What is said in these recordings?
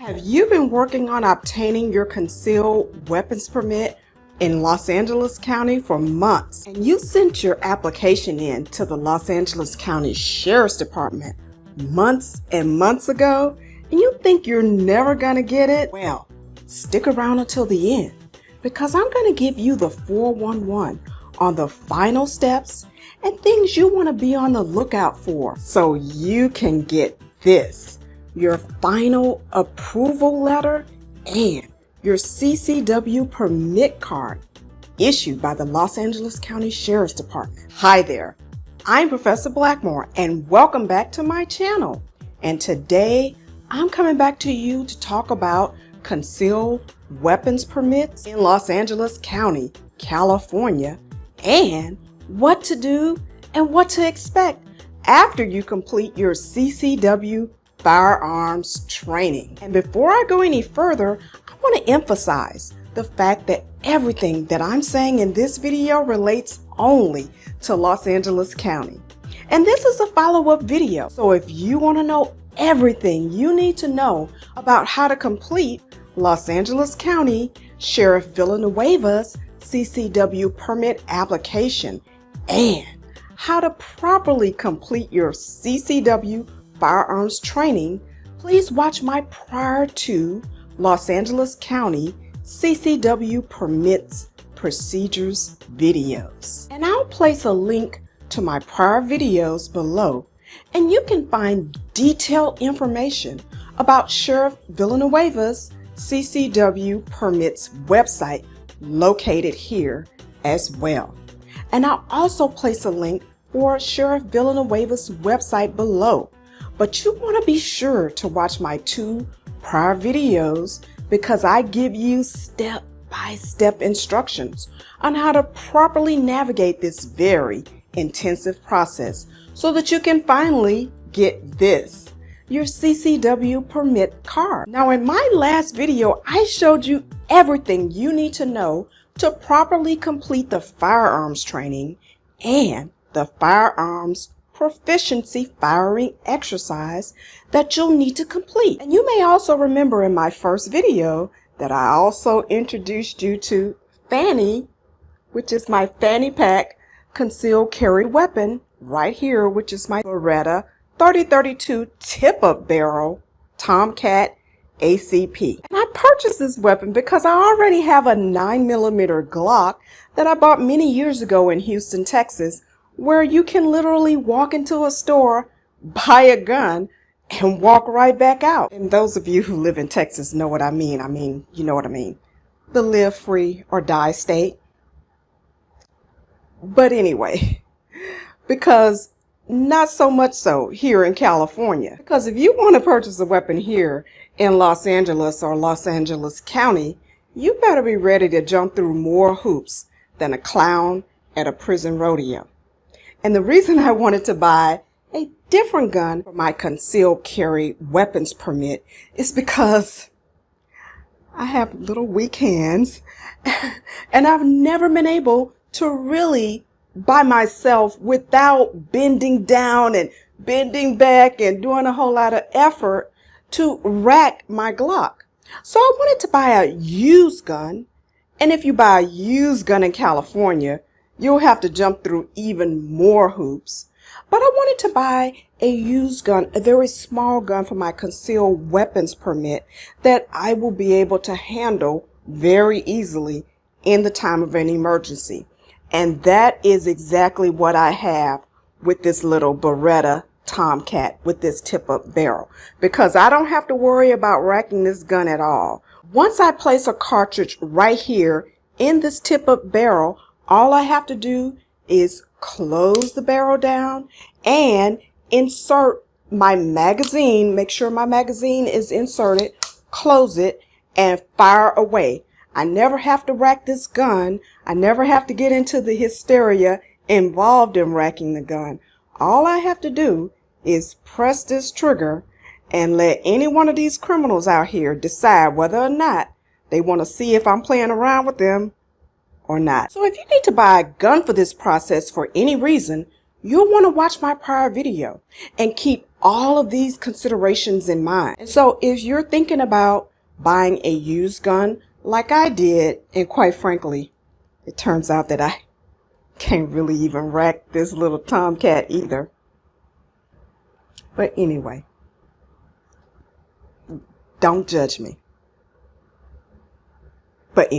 Have you been working on obtaining your concealed weapons permit in Los Angeles County for months, and you sent your application in to the Los Angeles County Sheriff's Department months and months ago, and you think you're never gonna get it? Well, stick around until the end, because I'm gonna give you the 411 on the final steps and things you want to be on the lookout for so you can get this, your final approval letter and your CCW permit card issued by the Los Angeles County Sheriff's Department. Hi there, I'm Professor Blackmore and welcome back to my channel. And today I'm coming back to you to talk about concealed weapons permits in Los Angeles County, California, and what to do and what to expect after you complete your CCW Firearms training. And before I go any further, I want to emphasize the fact that everything that I'm saying in this video relates only to Los Angeles County. And this is a follow-up video. So if you want to know everything you need to know about how to complete Los Angeles County Sheriff Villanueva's CCW permit application and how to properly complete your CCW firearms training, please watch my prior to Los Angeles County CCW permits procedures videos. And I'll place a link to my prior videos below, and you can find detailed information about Sheriff Villanueva's CCW permits website located here as well. And I'll also place a link for Sheriff Villanueva's website below. But you want to be sure to watch my 2 prior videos because I give you step-by-step instructions on how to properly navigate this very intensive process so that you can finally get this, your CCW permit card. Now, in my last video, I showed you everything you need to know to properly complete the firearms training and the firearms proficiency firing exercise that you'll need to complete. And you may also remember in my first video that I also introduced you to Fanny, which is my fanny pack concealed carry weapon right here, which is my Beretta 3032 tip-up barrel Tomcat ACP. And I purchased this weapon because I already have a 9mm Glock that I bought many years ago in Houston, Texas, where you can literally walk into a store, buy a gun, and walk right back out. And those of you who live in Texas know what I mean. You know what I mean. The live free or die state. But anyway, because not so much so here in California. Because if you want to purchase a weapon here in Los Angeles or Los Angeles County, you better be ready to jump through more hoops than a clown at a prison rodeo. And the reason I wanted to buy a different gun for my concealed carry weapons permit is because I have little weak hands and I've never been able to really by myself without bending down and bending back and doing a whole lot of effort to rack my Glock. So I wanted to buy a used gun. And if you buy a used gun in California, you'll have to jump through even more hoops. But I wanted to buy a used gun, a very small gun for my concealed weapons permit that I will be able to handle very easily in the time of an emergency. And that is exactly what I have with this little Beretta Tomcat with this tip-up barrel, because I don't have to worry about racking this gun at all. Once I place a cartridge right here in this tip-up barrel, all I have to do is close the barrel down and insert my magazine, make sure my magazine is inserted, close it, and fire away. I never have to rack this gun. I never have to get into the hysteria involved in racking the gun. All I have to do is press this trigger and let any one of these criminals out here decide whether or not they want to see if I'm playing around with them or not. So if you need to buy a gun for this process for any reason, you'll want to watch my prior video and keep all of these considerations in mind. And so if you're thinking about buying a used gun like I did, and quite frankly, it turns out that I can't really even rack this little Tomcat either. But anyway, don't judge me. But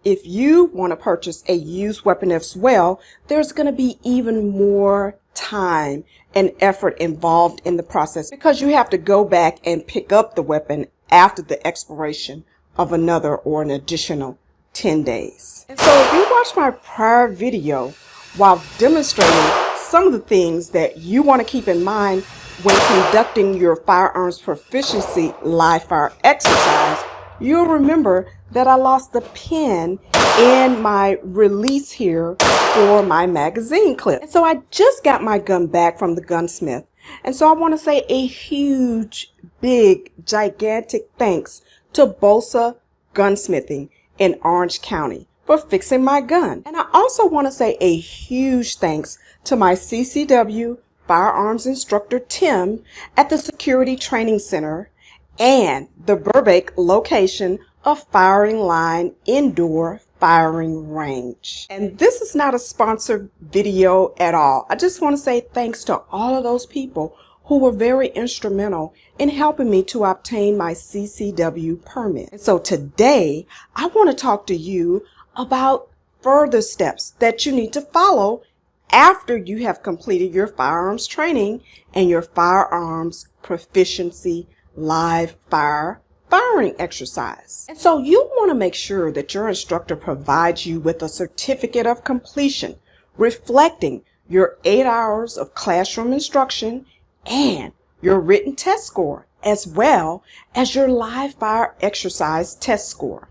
if you want to purchase a used weapon as well, there's going to be even more time and effort involved in the process because you have to go back and pick up the weapon after the expiration of another or an additional 10 days. And so if you watch my prior video while demonstrating some of the things that you want to keep in mind when conducting your firearms proficiency live fire exercise, you'll remember that I lost the pin in my release here for my magazine clip. And so I just got my gun back from the gunsmith. And so I want to say a huge, big, gigantic thanks to Bolsa Gunsmithing in Orange County for fixing my gun. And I also want to say a huge thanks to my CCW Firearms Instructor Tim at the Security Training Center and the Burbank location of Firing Line Indoor Firing Range. And this is not a sponsored video at all. I just want to say thanks to all of those people who were very instrumental in helping me to obtain my CCW permit. And so today, I want to talk to you about further steps that you need to follow after you have completed your firearms training and your firearms proficiency live firing exercise. And so you want to make sure that your instructor provides you with a certificate of completion reflecting your 8 hours of classroom instruction and your written test score, as well as your live fire exercise test score.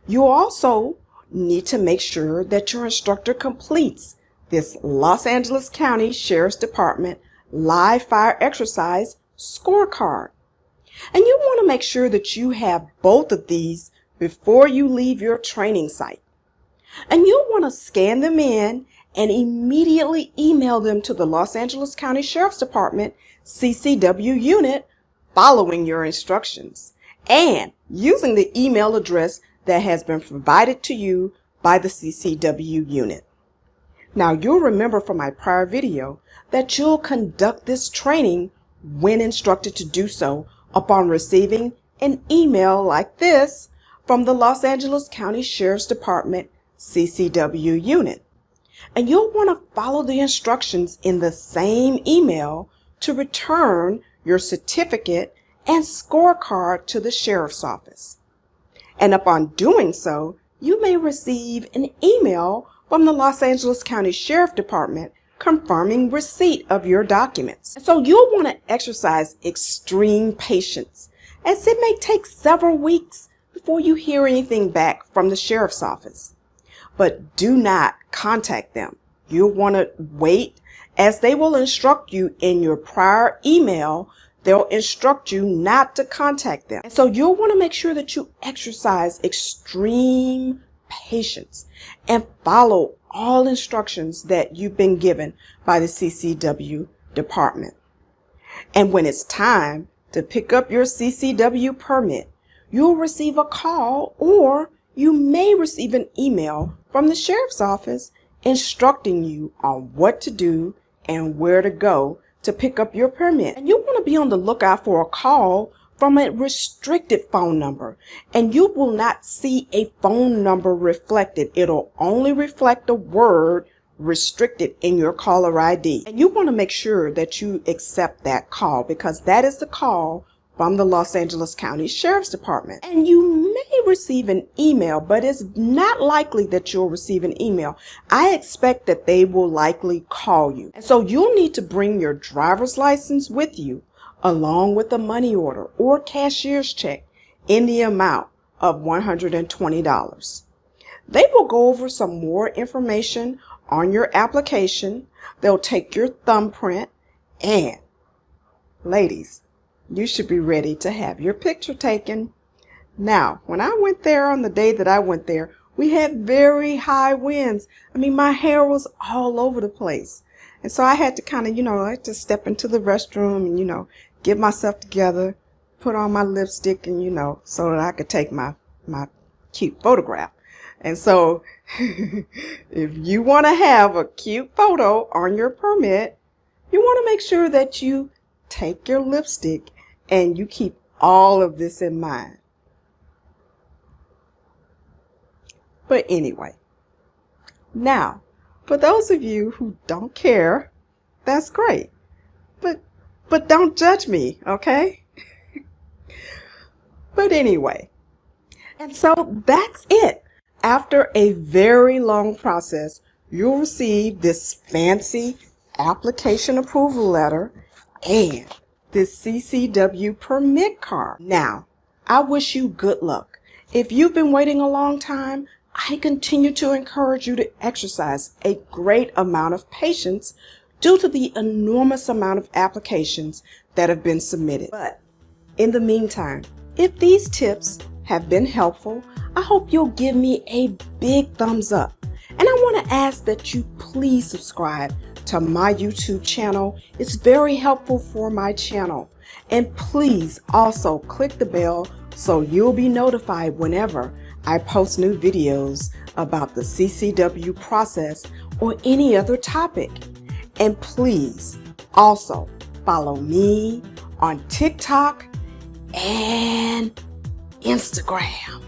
You also need to make sure that your instructor completes this Los Angeles County Sheriff's Department live fire exercise scorecard. And you want to make sure that you have both of these before you leave your training site. And you want to scan them in and immediately email them to the Los Angeles County Sheriff's Department CCW unit following your instructions and using the email address that has been provided to you by the CCW unit. Now, you'll remember from my prior video that you'll conduct this training when instructed to do so upon receiving an email like this from the Los Angeles County Sheriff's Department CCW unit. And you'll want to follow the instructions in the same email to return your certificate and scorecard to the sheriff's office. And upon doing so, you may receive an email from the Los Angeles County Sheriff Department confirming receipt of your documents. And so you'll want to exercise extreme patience, as it may take several weeks before you hear anything back from the sheriff's office. But do not contact them. You'll want to wait, as they will instruct you in your prior email. They'll instruct you not to contact them. And so you'll want to make sure that you exercise extreme patience and follow all instructions that you've been given by the CCW department. And when it's time to pick up your CCW permit, you'll receive a call or you may receive an email from the sheriff's office instructing you on what to do and where to go to pick up your permit. And you want to be on the lookout for a call from a restricted phone number, and you will not see a phone number reflected. It'll only reflect the word restricted in your caller ID. And you want to make sure that you accept that call, because that is the call from the Los Angeles County Sheriff's Department. And you may receive an email, but it's not likely that you'll receive an email. I expect that they will likely call you. And so you'll need to bring your driver's license with you, along with a money order or cashier's check in the amount of $120. They will go over some more information on your application. They'll take your thumbprint, and ladies, you should be ready to have your picture taken. Now, when I went there on the day that I went there, we had very high winds. I mean, my hair was all over the place. And so I had to kind of, I had to step into the restroom and, get myself together, put on my lipstick and, so that I could take my cute photograph. And so if you want to have a cute photo on your permit, you want to make sure that you take your lipstick and you keep all of this in mind. But anyway, now, for those of you who don't care, that's great. But don't judge me, okay? But anyway, and so that's it. After a very long process, you'll receive this fancy application approval letter and this CCW permit card. Now, I wish you good luck. If you've been waiting a long time, I continue to encourage you to exercise a great amount of patience due to the enormous amount of applications that have been submitted. But in the meantime, if these tips have been helpful, I hope you'll give me a big thumbs up. And I want to ask that you please subscribe to my YouTube channel. It's very helpful for my channel. And please also click the bell so you'll be notified whenever I post new videos about the CCW process or any other topic. And please also follow me on TikTok and Instagram.